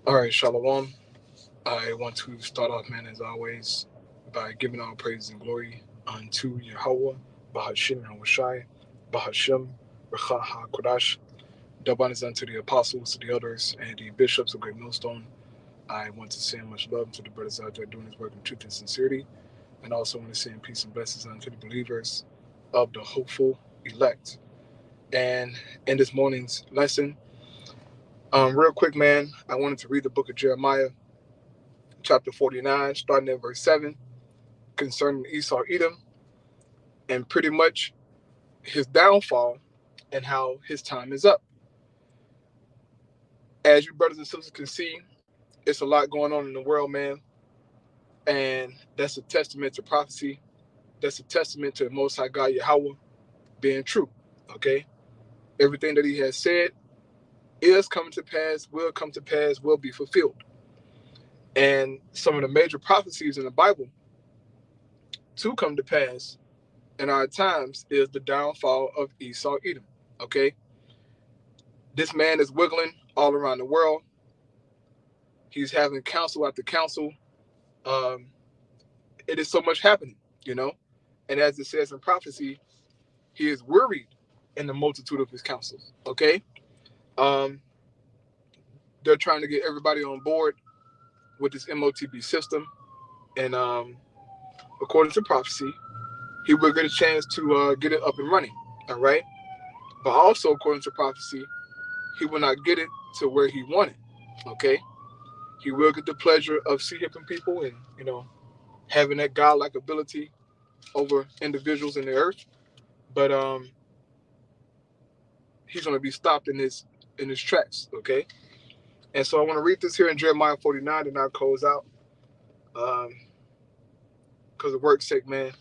All right, Shalom. I want to start off, man, as always, by giving all praise and glory unto Yahweh, Bahashim Yahushai, Bahashim, Recha HaKodash. Double honors unto the apostles, the elders, and the bishops of Great Millstone. I want to send much love to the brothers out there doing this work in truth and sincerity, and also want to send peace and blessings unto the believers of the hopeful elect. And in this morning's lesson, real quick, man, I wanted to read the book of Jeremiah, chapter 49, starting at verse 7, concerning Esau Edom, and pretty much his downfall and how his time is up. As you brothers and sisters can see, it's a lot going on in the world, man. And that's a testament to prophecy. That's a testament to the Most High God Yahweh being true. Okay? Everything that he has said is coming to pass, will come to pass, will be fulfilled. And some of the major prophecies in the Bible to come to pass in our times is the downfall of Esau Edom. Okay? This man is wiggling all around the world. He's having council after council. Um, it is so much happening, you know? And as it says in prophecy, he is worried in the multitude of his counsels. Okay? Um, they're trying to get everybody on board with this MOTB system. And according to prophecy, he will get a chance to get it up and running. All right? But also, according to prophecy, he will not get it to where he wanted. Okay? He will get the pleasure of see-hipping people and, having that godlike ability over individuals in the earth. But he's going to be stopped in his tracks. Okay? And so I want to read this here in Jeremiah 49 and I'll close out. Because of work's sake, man.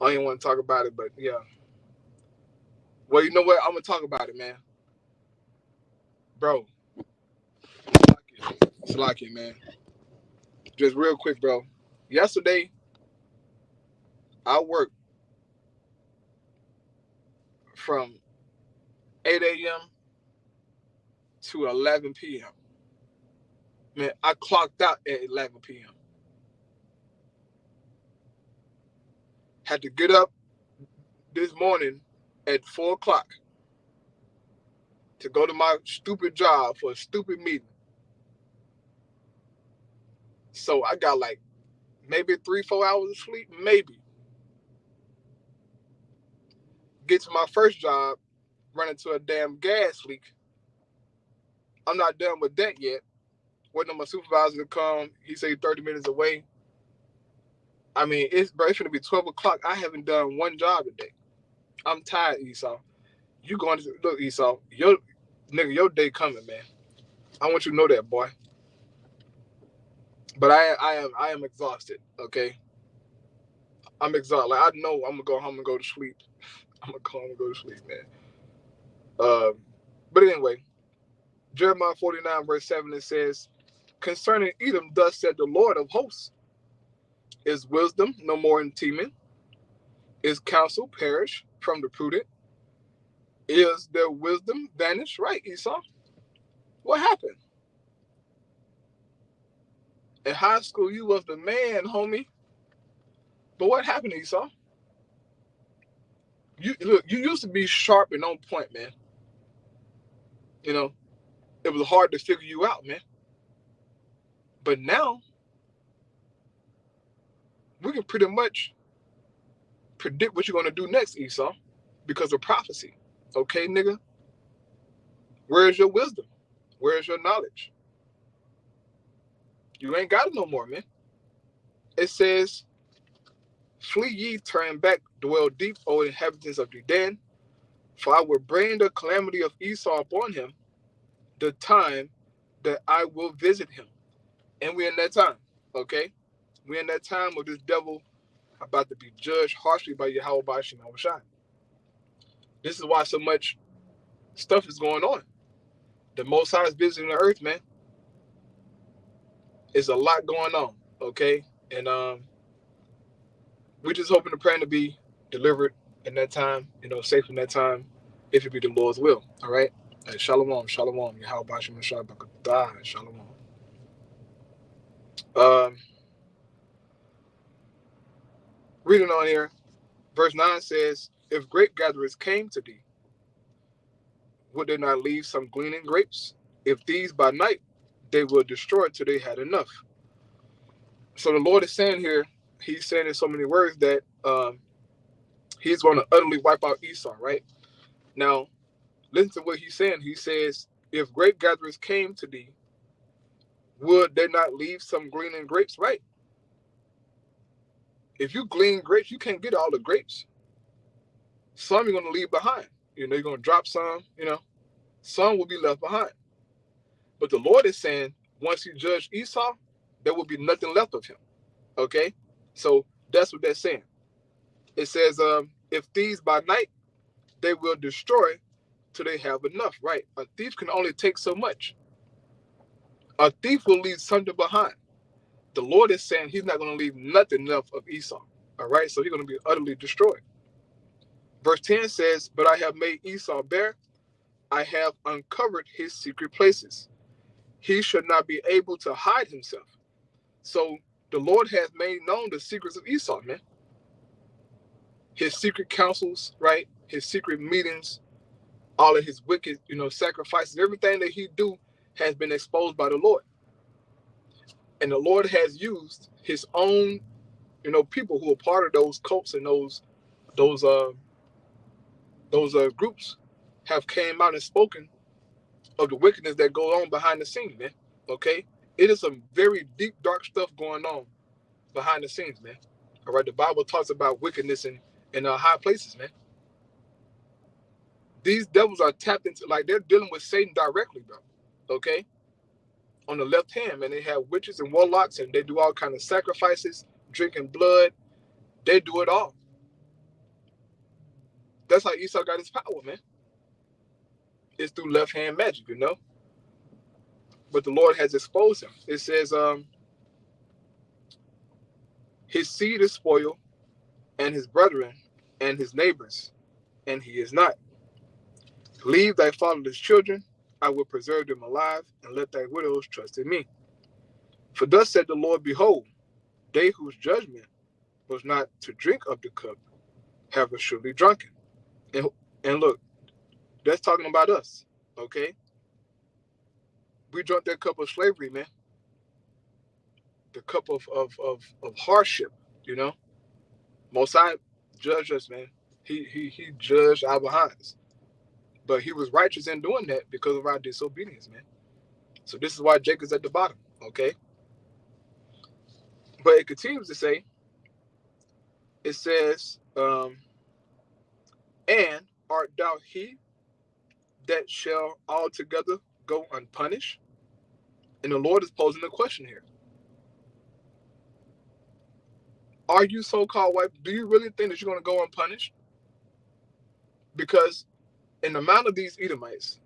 I didn't want to talk about it, but yeah. Well, you know what? I'm going to talk about it, man. Bro. Salakia, man. Just real quick, bro. Yesterday, I worked from 8 a.m. to 11 p.m. Man, I clocked out at 11 p.m. Had to get up this morning at 4 o'clock to go to my stupid job for a stupid meeting. So I got like maybe 3-4 hours of sleep, maybe. Get to my first job, run into a damn gas leak. I'm not done with that yet. Waiting on my supervisor to come. He said 30 minutes away. I mean, it's going to be 12 o'clock. I haven't done one job today. I'm tired, Esau. You going to look, Esau? Your day coming, man. I want you to know that, boy. But I am exhausted. Okay, I'm exhausted. Like I know I'm gonna go home and go to sleep. I'm gonna go home and go to sleep, man. But anyway, Jeremiah 49 verse 7 it says, "Concerning Edom, thus said the Lord of hosts: Is wisdom no more in Teman? Is counsel perished from the prudent? Is their wisdom vanished?" Right, Esau? What happened? In high school, you was the man, homie. But what happened, Esau? You used to be sharp and on point, man. It was hard to figure you out, man. But now, we can pretty much predict what you're going to do next, Esau, because of prophecy. Okay, nigga? Where's your wisdom? Where's your knowledge? You ain't got it no more, man. It says, "Flee ye, turn back, dwell deep, O inhabitants of Judah, for I will bring the calamity of Esau upon him, the time that I will visit him." And we're in that time, okay? We're in that time where this devil about to be judged harshly by Yahweh Bashim Yahushai. This is why so much stuff is going on. The Most High is visiting the earth, man. It's a lot going on, okay? And we just hoping and praying to be delivered in that time, safe in that time, if it be the Lord's will, all right? Shalom, shalom, Yahweh Bashim Yahushai, Shalom. Reading on here, verse 9 says, if grape gatherers came to thee, would they not leave some gleaning grapes? If these by night, they will destroy till they had enough. So the Lord is saying here, he's saying in so many words that he's going to utterly wipe out Esau, right? Now, listen to what he's saying. He says, if grape gatherers came to thee, would they not leave some gleaning grapes? Right. If you glean grapes, you can't get all the grapes. Some you're going to leave behind. You're going to drop some, some will be left behind. But the Lord is saying, once he judged Esau, there will be nothing left of him. Okay? So that's what they're saying. It says, if thieves by night, they will destroy till they have enough. Right? A thief can only take so much. A thief will leave something behind. The Lord is saying he's not going to leave nothing left of Esau. All right? So he's going to be utterly destroyed. Verse 10 says, but I have made Esau bare. I have uncovered his secret places. He should not be able to hide himself. So the Lord has made known the secrets of Esau, man. His secret counsels, right? His secret meetings, all of his wicked, sacrifices, everything that he do has been exposed by the Lord. And the Lord has used his own, people who are part of those cults and those groups have came out and spoken of the wickedness that goes on behind the scenes, man. Okay? It is some very deep, dark stuff going on behind the scenes, man. All right? The Bible talks about wickedness in high places, man. These devils are tapped into, like they're dealing with Satan directly, bro. Okay? On the left hand, man, they have witches and warlocks, and they do all kinds of sacrifices, drinking blood. They do it all. That's how Esau got his power, man. It's through left hand magic, But the Lord has exposed him. It says, his seed is spoiled, and his brethren, and his neighbors, and he is not. Leave thy fatherless children, I will preserve them alive, and let thy widows trust in me. For thus said the Lord, behold, they whose judgment was not to drink of the cup have surely drunken. And look, that's talking about us, okay? We drank that cup of slavery, man. The cup of hardship, Most High judged us, man. He judged our behinds. But he was righteous in doing that because of our disobedience, man. So this is why Jacob's at the bottom, okay? But it continues to say, it says, and art thou he that shall altogether go unpunished? And the Lord is posing a question here. Are you so-called white? Do you really think that you're going to go unpunished? Because in the amount of these Edomites,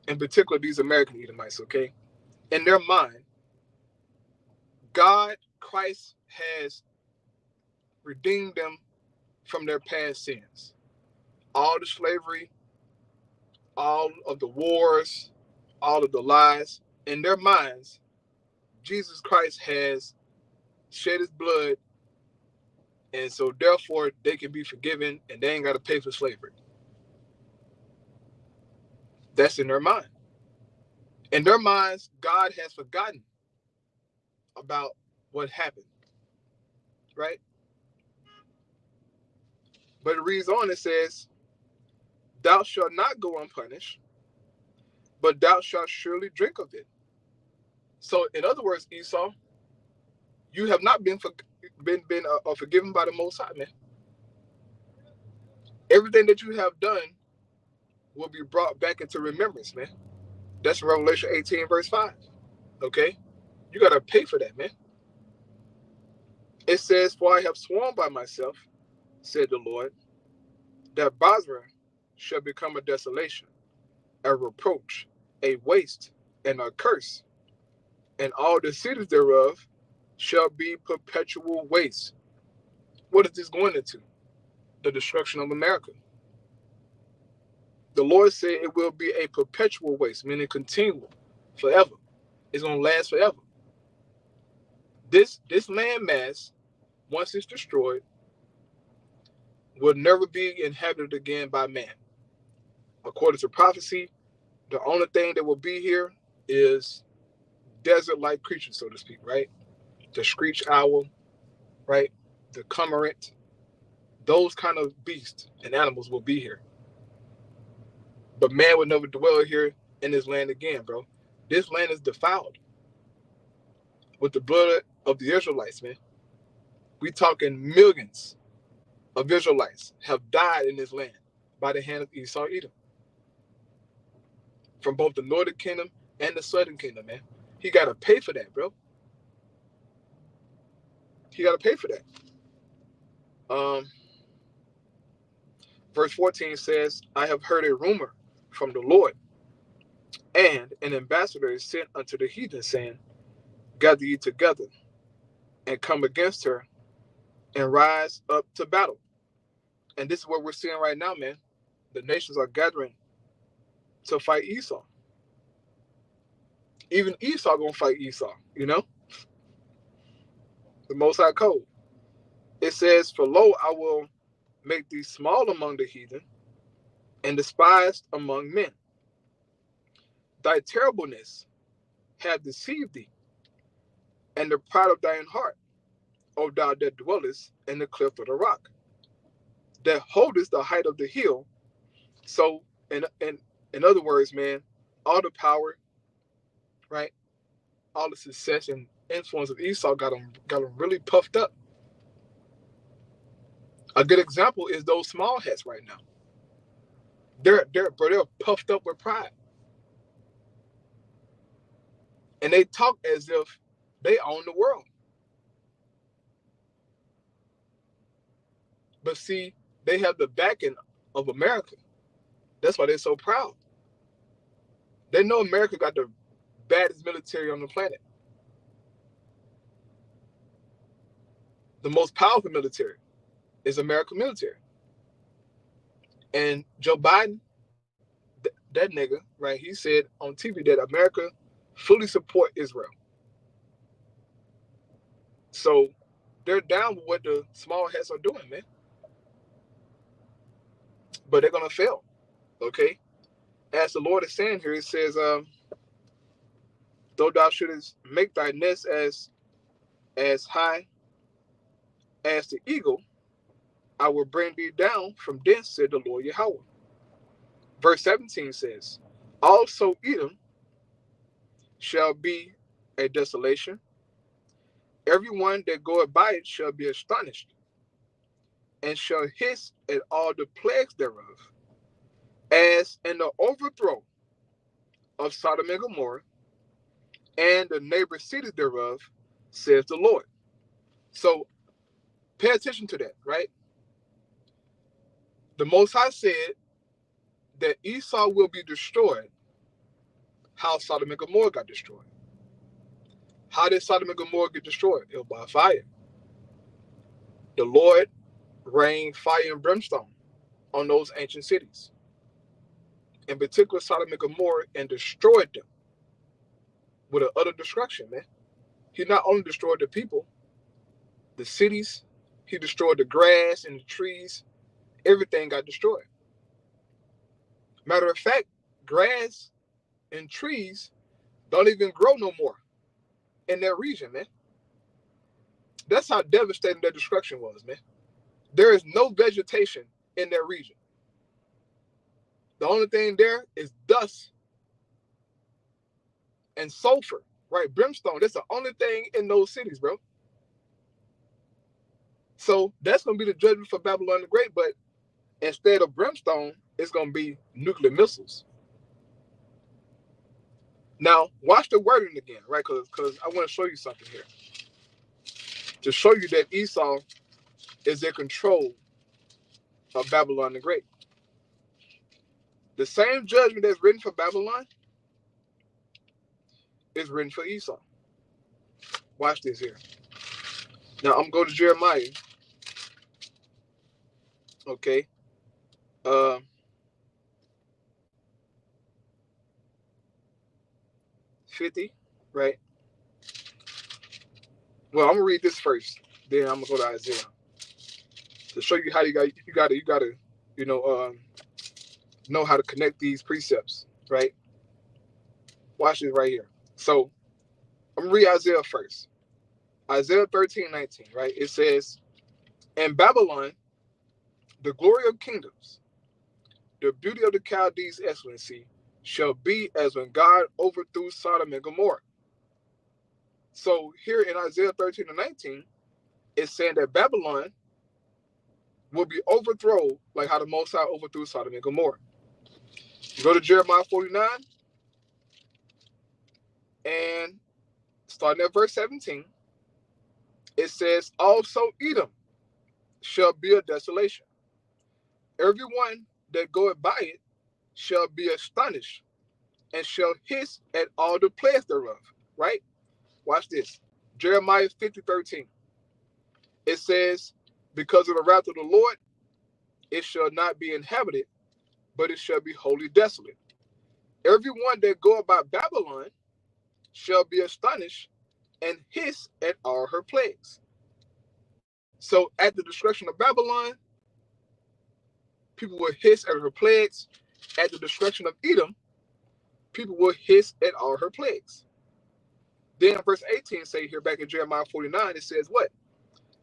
in particular these American Edomites, okay, in their mind, God, Christ has redeemed them from their past sins. All the slavery, all of the wars, all of the lies. In their minds, Jesus Christ has shed his blood, and so therefore they can be forgiven and they ain't got to pay for slavery. That's in their mind. In their minds, God has forgotten about what happened, right? But it reads on, it says, thou shalt not go unpunished, but thou shalt surely drink of it. So in other words, Esau, you have not been forgiven by the Most High, man. Everything that you have done will be brought back into remembrance, man. That's Revelation 18, verse 5. Okay? You got to pay for that, man. It says, for I have sworn by myself, said the Lord, that Basra shall become a desolation, a reproach, a waste, and a curse, and all the cities thereof shall be perpetual waste. What is this going into? The destruction of America. The Lord said it will be a perpetual waste, meaning continual, forever. It's going to last forever. This landmass, once it's destroyed, will never be inhabited again by man. According to prophecy, the only thing that will be here is desert-like creatures, so to speak, right? The screech owl, right? The cormorant, those kind of beasts and animals will be here. But man will never dwell here in this land again, bro. This land is defiled with the blood of the Israelites, man. We talking millions of Israelites have died in this land by the hand of Esau Edom. From both the northern kingdom and the southern kingdom, man. He got to pay for that, bro. He got to pay for that. Verse 14 says, I have heard a rumor from the Lord, and an ambassador is sent unto the heathen, saying, gather ye together and come against her and rise up to battle. And this is what we're seeing right now, man. The nations are gathering to fight Esau. Even Esau gonna fight Esau, you know? The Most High code. It says, for lo, I will make thee small among the heathen and despised among men. Thy terribleness have deceived thee, and the pride of thine heart, O thou that dwellest in the cleft of the rock, that holdest the height of the hill. So, in other words, man, all the power, right, all the success and influence of Esau got him really puffed up. A good example is those small hats right now. They're puffed up with pride, and they talk as if they own the world. But see, they have the backing of America. That's why they're so proud. They know America got the baddest military on the planet. The most powerful military is American military. And Joe Biden, that nigga, right, he said on TV that America fully support Israel. So they're down with what the small hats are doing, man. But they're going to fail, okay? As the Lord is saying here, it says, though thou shouldest make thy nest as high as the eagle, I will bring thee down from thence, said the Lord Yahweh. Verse 17 says, also Edom shall be a desolation. Everyone that goeth by it shall be astonished, and shall hiss at all the plagues thereof, as in the overthrow of Sodom and Gomorrah, and the neighbor cities thereof, says the Lord. So pay attention to that, right? The Most High said that Esau will be destroyed how Sodom and Gomorrah got destroyed. How did Sodom and Gomorrah get destroyed? It was by fire. The Lord rained fire and brimstone on those ancient cities, in particular Sodom and Gomorrah, and destroyed them with an utter destruction, man. He not only destroyed the people, the cities, he destroyed the grass and the trees. Everything got destroyed. Matter of fact, grass and trees don't even grow no more in that region, man. That's how devastating that destruction was, man. There is no vegetation in that region. The only thing there is dust and sulfur, right? Brimstone. That's the only thing in those cities, bro. So that's going to be the judgment for Babylon the Great, but instead of brimstone, it's going to be nuclear missiles. Now, watch the wording again, right? Because I want to show you something here. To show you that Esau is in control of Babylon the Great. The same judgment that's written for Babylon is written for Esau. Watch this here. Now, I'm going to go to Jeremiah. Okay. 50, right? Well, I'm gonna read this first, then I'm gonna go to Isaiah to show you how you gotta know how to connect these precepts, right? Watch this right here. So I'm gonna read Isaiah first. Isaiah 13:19, right? It says, "In Babylon, the glory of kingdoms, the beauty of the Chaldees' excellency, shall be as when God overthrew Sodom and Gomorrah." So here in Isaiah 13:19, it's saying that Babylon will be overthrown like how the Most High overthrew Sodom and Gomorrah. You go to Jeremiah 49, and starting at verse 17, it says, "Also Edom shall be a desolation. Everyone that goeth by it shall be astonished, and shall hiss at all the plagues thereof." Right? Watch this. Jeremiah 50:13. It says, "Because of the wrath of the Lord, it shall not be inhabited, but it shall be wholly desolate. Everyone that goeth about Babylon shall be astonished, and hiss at all her plagues." So at the destruction of Babylon, people will hiss at her plagues. At the destruction of Edom, people will hiss at all her plagues. Then verse 18 say here back in Jeremiah 49, it says what?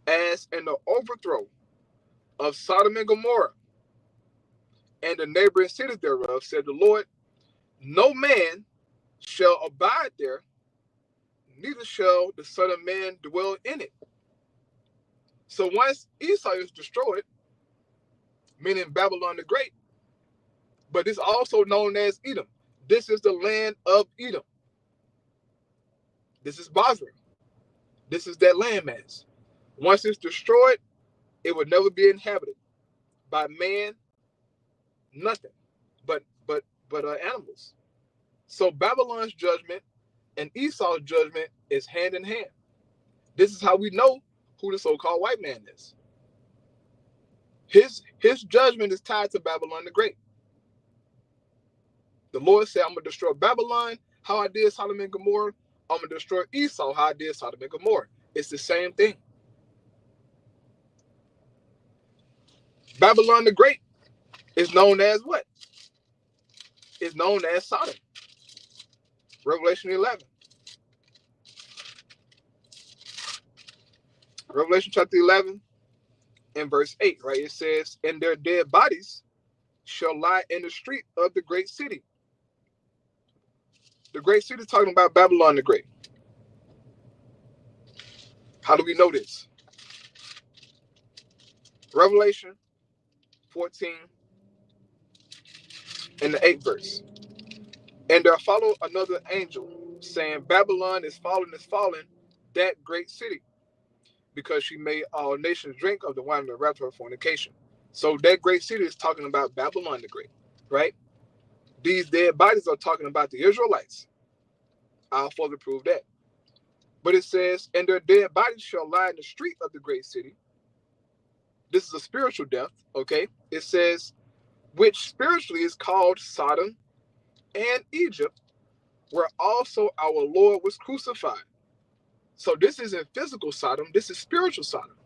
"As in the overthrow of Sodom and Gomorrah and the neighboring cities thereof, said the Lord, no man shall abide there, neither shall the Son of Man dwell in it." So once Esau is destroyed, meaning Babylon the Great, but it's also known as Edom. This is the land of Edom. This is Basra. This is that landmass. Once it's destroyed, it would never be inhabited by man, nothing, but animals. So Babylon's judgment and Esau's judgment is hand in hand. This is how we know who the so-called white man is. His judgment is tied to Babylon the Great. The Lord said, "I'm gonna destroy Babylon how I did Sodom and Gomorrah. I'm gonna destroy Esau how I did Sodom and Gomorrah." It's the same thing. Babylon the Great is known as what? It's known as Sodom. Revelation 11. Revelation chapter 11 and verse 8, right? It says, "And their dead bodies shall lie in the street of the great city." The great city is talking about Babylon the Great. How do we know this? Revelation 14 and the 8th verse. "And there followed another angel, saying, Babylon is fallen, that great city, because she made all nations drink of the wine of the wrath of her fornication." So that great city is talking about Babylon the Great, right? These dead bodies are talking about the Israelites. I'll further prove that. But it says, "And their dead bodies shall lie in the street of the great city." This is a spiritual death, okay? It says, "Which spiritually is called Sodom and Egypt, where also our Lord was crucified." So this isn't physical Sodom, this is spiritual Sodom.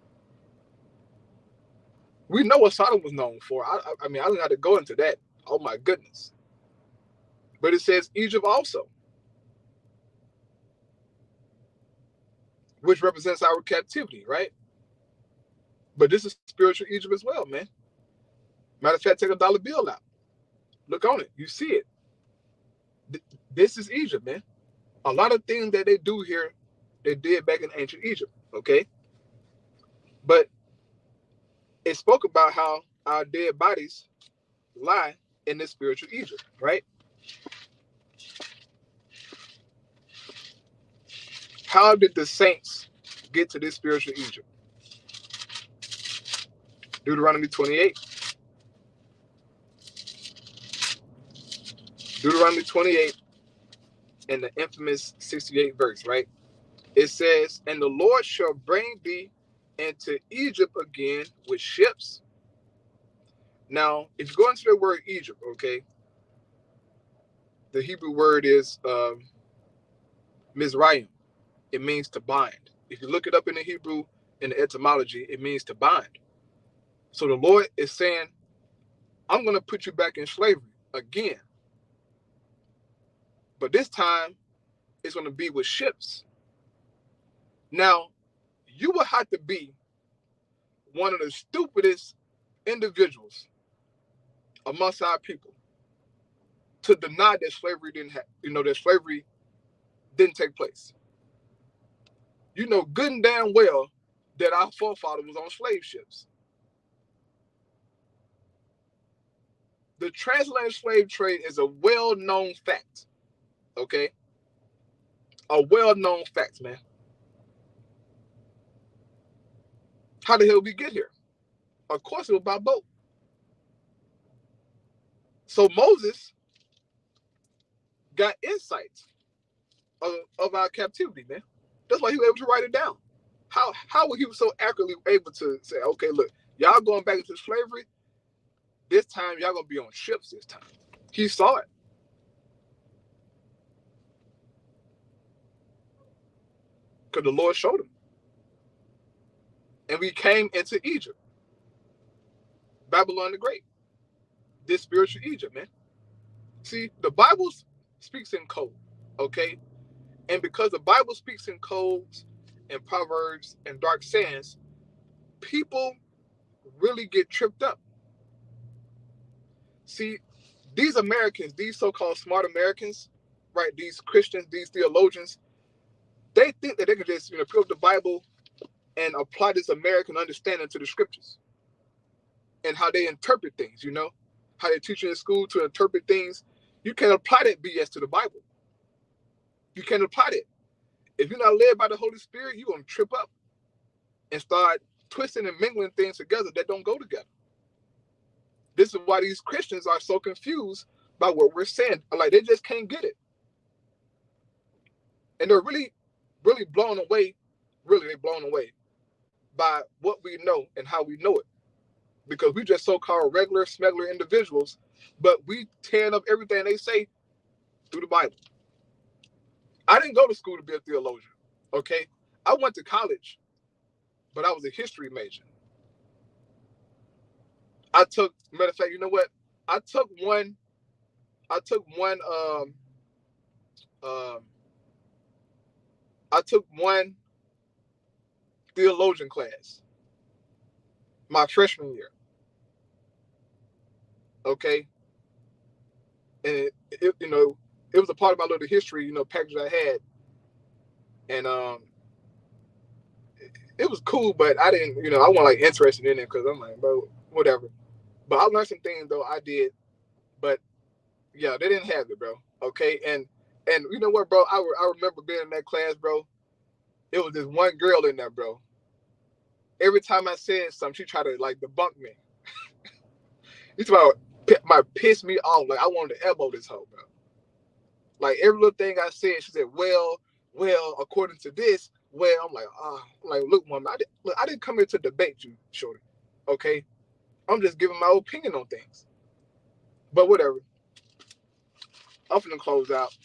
We know what Sodom was known for. I mean, I don't have to go into that. Oh my goodness. But it says Egypt also, which represents our captivity, right? But this is spiritual Egypt as well, man. Matter of fact, take a dollar bill out. Look on it. You see it. This is Egypt, man. A lot of things that they do here, they did back in ancient Egypt, okay? But it spoke about how our dead bodies lie in this spiritual Egypt, right? How did the saints get to this spiritual Egypt? Deuteronomy 28. Deuteronomy 28 and the infamous 68th verse, right? It says, "And the Lord shall bring thee into Egypt again with ships." Now, if you go into the word Egypt, okay, the Hebrew word is Mizraim. It means to bind. If you look it up in the Hebrew, in the etymology, it means to bind. So the Lord is saying, I'm going to put you back in slavery again. But this time, it's going to be with ships. Now, you will have to be one of the stupidest individuals amongst our people to deny that slavery that slavery didn't take place. You know good and damn well that our forefather was on slave ships. The transatlantic slave trade is a well-known fact, okay? A well-known fact, man. How the hell we get here? Of course it was by boat. So Moses got insights of our captivity, man. That's why he was able to write it down. How was he so accurately able to say, okay, look, y'all going back into slavery? This time, y'all gonna be on ships this time. He saw it. Because the Lord showed him. And we came into Egypt. Babylon the Great. This spiritual Egypt, man. See, the Bible speaks in code, okay? And because the Bible speaks in codes and proverbs and dark sayings, people really get tripped up. See, these Americans, these so-called smart Americans, right? These Christians, these theologians, they think that they can just, pick up the Bible and apply this American understanding to the scriptures and how they interpret things, how they teach you in school to interpret things. You can't apply that BS to the Bible. You can't apply that. If you're not led by the Holy Spirit, you're going to trip up and start twisting and mingling things together that don't go together. This is why these Christians are so confused by what we're saying. Like, they just can't get it. And they're really, really blown away by what we know and how we know it. Because we just so-called regular, smuggler individuals, but we tearing up everything they say through the Bible. I didn't go to school to be a theologian, okay? I went to college, but I was a history major. Matter of fact, you know what? I took one theologian class my freshman year. Okay. And it was a part of my little history, package I had. And it was cool, but I didn't, I wasn't like interested in it because I'm like, bro, whatever. But I learned some things though, I did. But yeah, they didn't have it, bro. Okay. And you know what, bro? I remember being in that class, bro. It was this one girl in there, bro. Every time I said something, she tried to like debunk me. It's might piss me off. Like I wanted to elbow this hoe, bro. Like every little thing I said, she said, well, according to this, I'm like, look, woman, I didn't come here to debate you, shorty. Okay? I'm just giving my opinion on things. But whatever. I'm finna close out.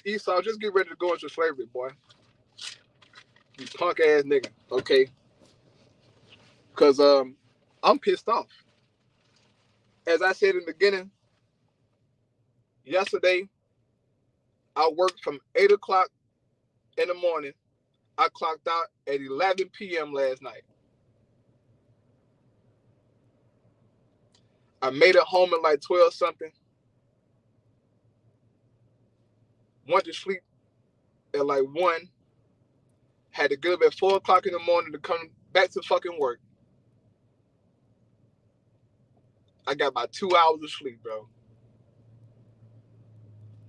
Esau, just get ready to go into slavery, boy. You punk ass nigga, okay? Cause I'm pissed off. As I said in the beginning, yesterday I worked from 8 o'clock in the morning. I clocked out at 11 p.m. last night. I made it home at like 12 something. Went to sleep at like 1. Had to get up at 4 o'clock in the morning to come back to fucking work. I got about 2 hours of sleep, bro.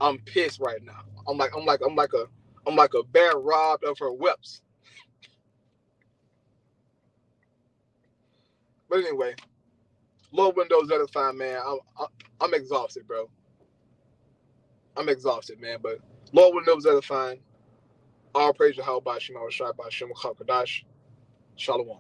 I'm pissed right now. I'm like a bear robbed of her whelps. But anyway, Lord Windows edifying, man. I'm exhausted, bro. I'm exhausted, man. But Lord Windows edifying. All praise to Yahweh by Shema Shai by Shem Kadash. Shalom.